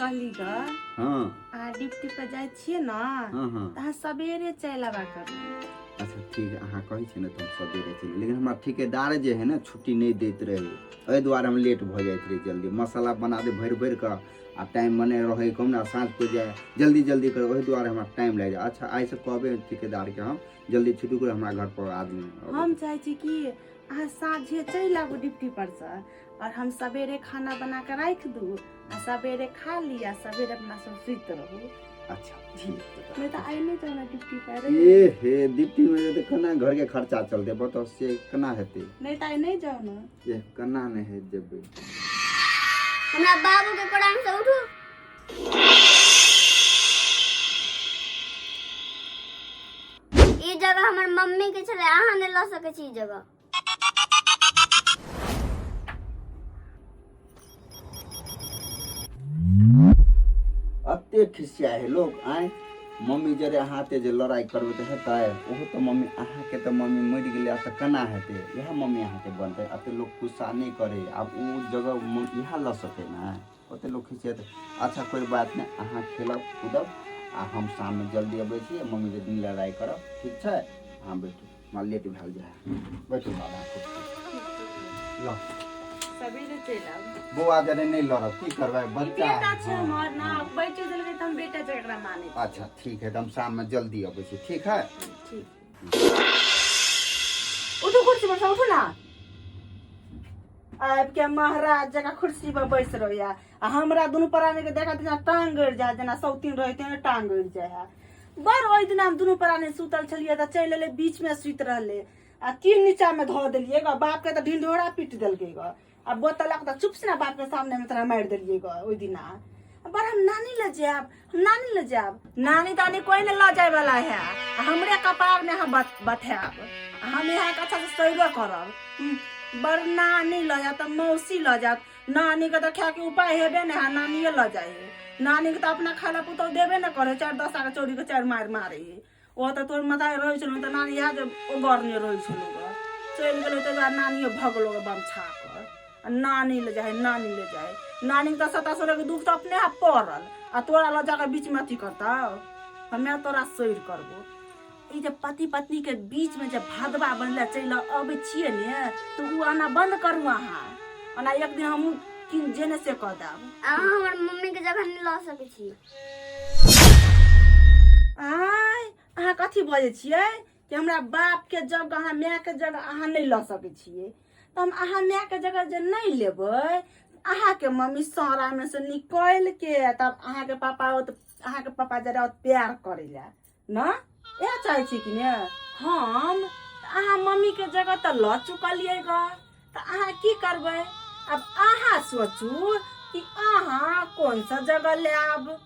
कहली ग हाँ आ डिप्टी पे जाय छिए ना हाँ त सवेरे चल आवा करू। अच्छा ठीक है, अहाँ कहै छी ने तो हम सबेरे चली, लेकिन हमारा ठेकेदार जे है ना छुट्टी नहीं देते रहे, एहि दुआरे हम लेट भ जाइत रही। जल्दी मसाला बना दे भर भर के आ टाइम बने रहे कम ना, साँझ पे जाए जल्दी जल्दी कर, वही दुआरे हमारा टाइम लग जाए। अच्छा आई से कहबे ठेकेदार के हम जल्दी छुट्टी कर, हमारा घर पर आदमी हम चाहे छी कि अहाँ साँझे चल आबू डिप्टी पर से और हम सवेरे खाना बना के रख दू आ सवेरे खा ली आ सवेरे अपना सब सुत रहू। अच्छा ठीक है। मैं तो आई नहीं जाना डिप्टी पर। ये हे डिप्टी में तो कना घर के खर्चा चलते, बताओ से कना हेते। नहीं तो आई नहीं जाओ ना। ये कना नहीं है जब हमरा बाबू के कोड़ा से उठू। ई जगह हमर मम्मी के छले, अहाँ ने ल सके छी। ई जगह अते खिसिया है लोग आए मम्मी जरे हाथे जे लड़ाई करबे तो हेता है ओहो तो मम्मी अहाँ के तो मम्मी मर गेले त कना हेते, यह मम्मी अहाँ के बनते। अते लोग गुस्सा नहीं करे, अब वो जगह यहाँ ल सके ना, ओते लोग खिसिया। अच्छा कोई बात नहीं, अहाँ खेलब कूदब आ हम शाम में जल्दी अबै छी, मम्मी के दिन लड़ाई करब ठीक है। हाँ बैठू, मां लेट भेल जाए, बैठू बाबा लो सवेरे चल आबू। बौआ जरे नहीं लड़ब की करबै बच्चा बेटा छै हमर ना, बैठे देलकै त हम बेटा जकरा माने। अच्छा ठीक है, तो हम शाम में जल्दी अबै छी ठीक है। ठीक। उठू कुर्सी पर से उठू ना। आब के महाराज जगह कुर्सी पर बैस रहिया आ हमरा दुनु प्राणी के देखा तना टांग गड़ जा, जना सौतीन रहते ने टांग गड़ जाए। बर ओइ दिन हम दुनु प्राणी सुतल छलिए त चल एले बीच में सुत रहले आ की नीचा में धो देलिए ग। बाप के त ढिंढोरा पीट देलकै ग। अब बोतलक त चुप से ना बाप के सामने में तोरा मार देलिए ग ओइ दिना। पर हम नानी ले जाब, हम नानी ले जाब। नानी तानी कोई ने ल जाए वाला है, हमरे कपार में हम बैठाब, हम यहाँ के अच्छा से सैरो करब। बर नानी ल जात, मौसी ल जात, नानी के तो खाए के उपाय हेबे ने, नानिए ल जाए। नानी के तो अपना खाना पुतो देबे न करे, 4-10 के चोरी के 4 मार मारे। वो तो तोर मताए रही छलो त नानी यहाँ जे ओगरने रही छलो ग, चल गेलो त नानिए भगलो ग बम छा कर। नानी ले जाए, नानी ले जाए। नानी का 27 के दुख तो अपने आप पड़ल आ तोरा ल जाकर बीच में अथी करता। हमें तोरा सैर करबो। ई जब पति पत्नी के बीच में जब भादवा बनले चल अबे छिए ने तो उ आना बंद करू। अहाँ आना एक दिन हम किन जेने से कह देब। अहाँ हमर मम्मी के जगह नहीं ल सके छी। आय अहाँ कथी बजे छिए कि हमरा बाप के जगह माय के जगह अहाँ नहीं ल सके छिए। तो हम अहाँ माय के जगह जे नहीं लेबै, अहाँ के मम्मी सारा में से निकल के तब अहाँ के पापा अहाँ के पापा जरा प्यार करेला ना, ए चाहे छी कि ने। हम अहाँ मम्मी के जगह त ल चुकलिए ग, त अहाँ की करबै। अब अहाँ सोचू कि अहाँ कौन सा जगह ले आब।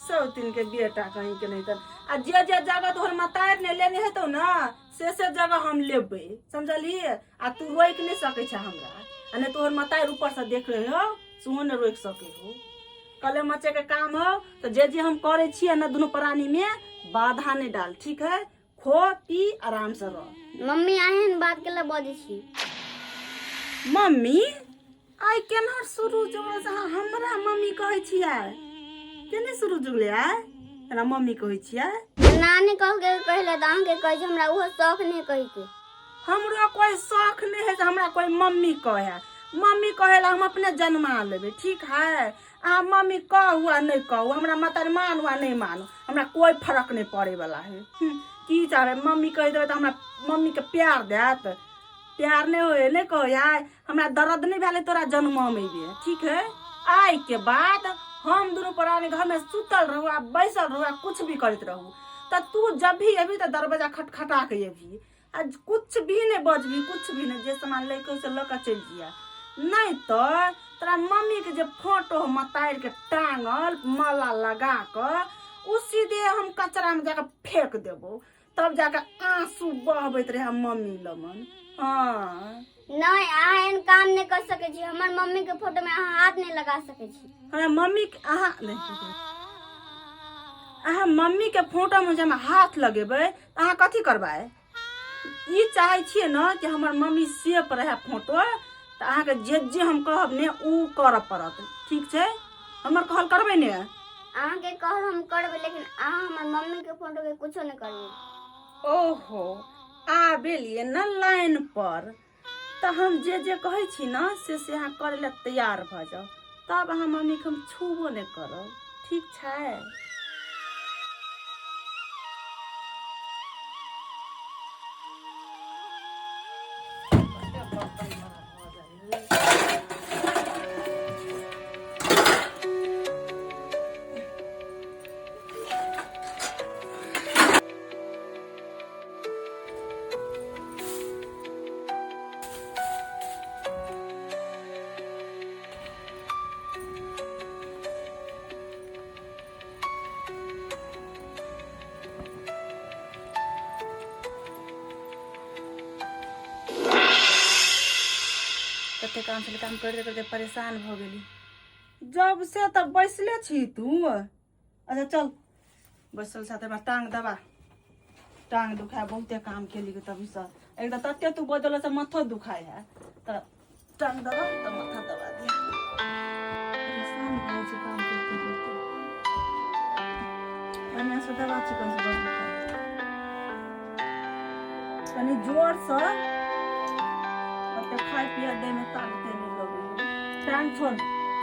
सौतीन के बेटा कहीं के नहीं तर आ जे जगह तोहर मतार ने लेने हेतौ ना से जगह हम लेबै, समझलिए। आ तू रोक नहीं सके छ हमरा, आ नहीं तोहर मतार ऊपर से देख रहे हो सुन न रोक सके हो। कले मचे के काम हो तो जे हम करे छिए ना दोनों प्राणी में बाधा नहीं डाल, ठीक है। खो पी आराम से रह। मम्मी आहन बात के लिए बजे छी। मम्मी आई केनहर शुरू जोड़ से हमरा मम्मी कहे छिए, केने शुरू जुगले आय हमरा मम्मी कहे छिए। नानी कह के कहले त अहाँ के कहे छी, हमरा वो शौक नहीं कहि के। हमरो कोई शौक नहीं है, हमरा कोई मम्मी कहे। मम्मी कहेला हम अपने जन्मा लेबे, ठीक है। आ मम्मी कहू आ नहीं कहू, हमरा मतार मानू आ नहीं मानू, हमरा कोई फर्क नहीं पड़े वाला है। की चाहे मम्मी कह देवे तो हमरा मम्मी के प्यार देत, प्यार नहीं होए नहीं कहो आय हमरा दर्द नहीं भेले तोरा जन्म में भी, ठीक है। आई के बाद हम दोनों प्राणी घर में सुतल रहू आ बैसल रहू आ कुछ भी करते रहू, त तू जब भी अभी तो दरवाजा खटखटा के अभी आज कुछ भी नहीं बजबी, कुछ भी नहीं, जे सामान लेके उसे लेकर चल जिया। नहीं तो तेरा मम्मी के जो फोटो मतार के टांगल माला लगा कर उसी दे हम कचरा में जाकर फेंक देबो, तब जाकर आंसू बहबैत रहे हम मम्मी लमन। हाँ नहीं अहाँ काम नहीं कर सके छी, हमर मम्मी के फोटो में अहाँ हाथ नहीं लगा सके छी। हमरा मम्मी के अहाँ मम्मी के फोटो में जब हाथ लगेबै त अहाँ कथी करबै। ई चाहे छिए ना कि हमर मम्मी सेफ रहे फोटो, त अहाँ के जे हम कहब ने उ करऽ पड़त, ठीक छै। हमर कहल करबे ने। अहाँ के कहल हम करबे, लेकिन अहाँ हमर मम्मी के फोटो के कुछो नहीं करबे। ओहो, आ बेलिए न लाइन पर, तो हम जे जे कहै छी ना से अहाँ करे ला तैयार भ जाओ, तब अहाँ मम्मी के हम छूबो नहीं करब, ठीक छै? कते काम से काम करते करते परेशान भ गेली। जब से तब बैसले छी तू। अच्छा चल, बैसल साथे में टांग दबा। टांग दुखाए, बहुते काम केली के तभी से एकदम तते तू बदल से माथा दुखाए है, तो टांग दबा तो माथा दबा दिया। परेशान हो छी काम करते करते। बढ़िया से दबा चिकन से बंद कर, तनी जोर से। खाए पिया दे में ताकते नहीं लगे। टांग छोड़,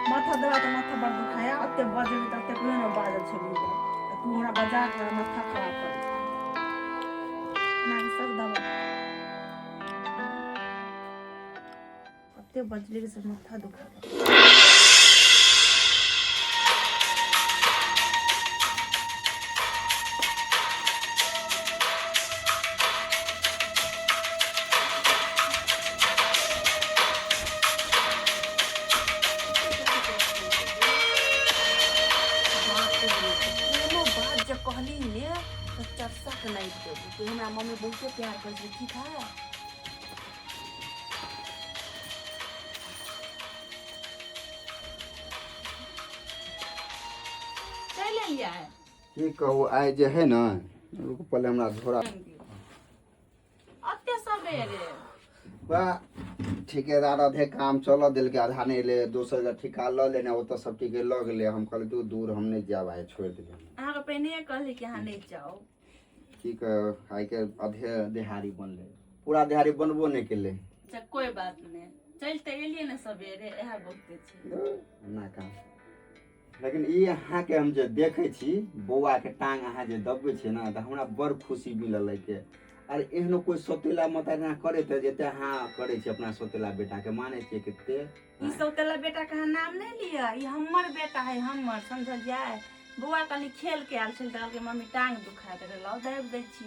माथा दबा तो माथा बड़ दुखाया। अते बजे में तते कोई ना बाजल छली जा, तू हमरा बजा के माथा खराब कर ना सब दबा। अते बजले से माथा दुखा। कहली ने तो चर्चा के नहीं देबू, तो हमरा मम्मी बहुते प्यार कर छै, ठीक है? चल लिया है की कहू, आइ जे है ना, रुक पहले हमरा झोरा अते सबेरे बा ठेकेदार आधे काम चल दिल के, आधा नहीं ले। दोसर का ठिका ल लेने, वो तो सब ठीके लग ले। हम कहले तू दूर हम नहीं जा भाई, छोड़ दे। अहाँ के पहले कहली कि अहाँ नहीं जाओ। की कह, आइ के आधे देहारी बनले, पूरा देहारी बनबो नहीं केले। अच्छा कोई बात नहीं, चलते एलिए ना सबेरे, यह बहुते छै ना काम। लेकिन ई अहाँ के हम जे देखे छी बौआ के टांग अहाँ जे दबे छै ना, तो हमरा बड़ खुशी मिलल है के। अरे एहनो कोई सोतेला मताना करे त जेते हाँ करे छै अपना सोतेला बेटा के, माने छै किते। ई सोतेला बेटा के नाम नहीं लिया, ई हमर बेटा है, हमर, समझल जाए। बौआ कनी खेल के आल छल, कहल के मम्मी टांग दुखा दे, लाओ दाब दै छी,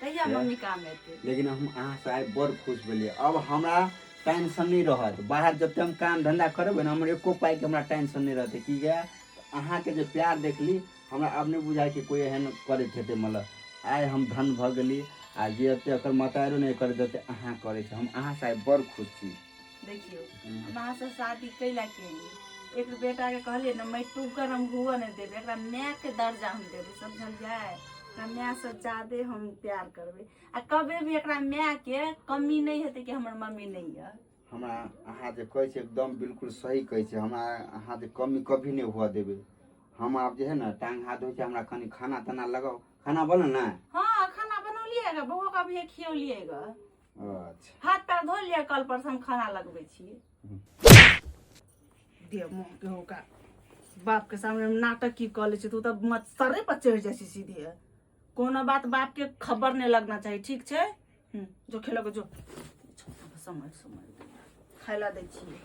कहिया मम्मी काम एते। लेकिन हम अहाँ से आइ बड़ खुश भेलिए। अब हमरा टेंशन नहीं रहत, बाहर जब हम काम धंधा करबे ना, हमर एको पाई के हमरा टेंशन नहीं रहते। की गया अहाँ के जे प्यार देखली, हमरा अब नहीं बुझाई कि कोई एहन करे थे। मतलब आइ हम धन भ गेली, आ जे एकर मतारो नहीं कर देते अहाँ करे छै। हम अहाँ से बड़ खुश छी। देखियो हम अहाँ से शादी कैला केली, एक बेटा के कहलिए ना मैं टुकर हम हुआ नहीं देबे, एकरा माय के दर्जा हम देबे, समझल जाए। एकरा माय से ज्यादा हम प्यार करबे, आ कभी भी एकरा माय के कमी नहीं हेते कि हमर मम्मी नहीं है। हमरा अहाँ जे कहै छै एकदम बिल्कुल सही कहै छै। हमरा अहाँ जे कमी कभी नहीं हुआ देबे। हम आप जे है ना टांग हाथ धोइ छै, हमरा कनी खाना तना लगाओ। खाना बनो ना? हाँ खाना बनौलिएगा, बहू का भी खियौलिएगा। अच्छा हाथ पैर धो लिया, कल पर हम खाना लगबे छी। दे मुँह के होगा बाप के सामने नाटक की कॉलेज छै, तू तो मत सरे पर चढ़ जाए सीधे। कोनो बात बाप के खबर नहीं लगना चाहिए, ठीक छै? जो खेलोगे जो, समझ समझ खाइला दै छी।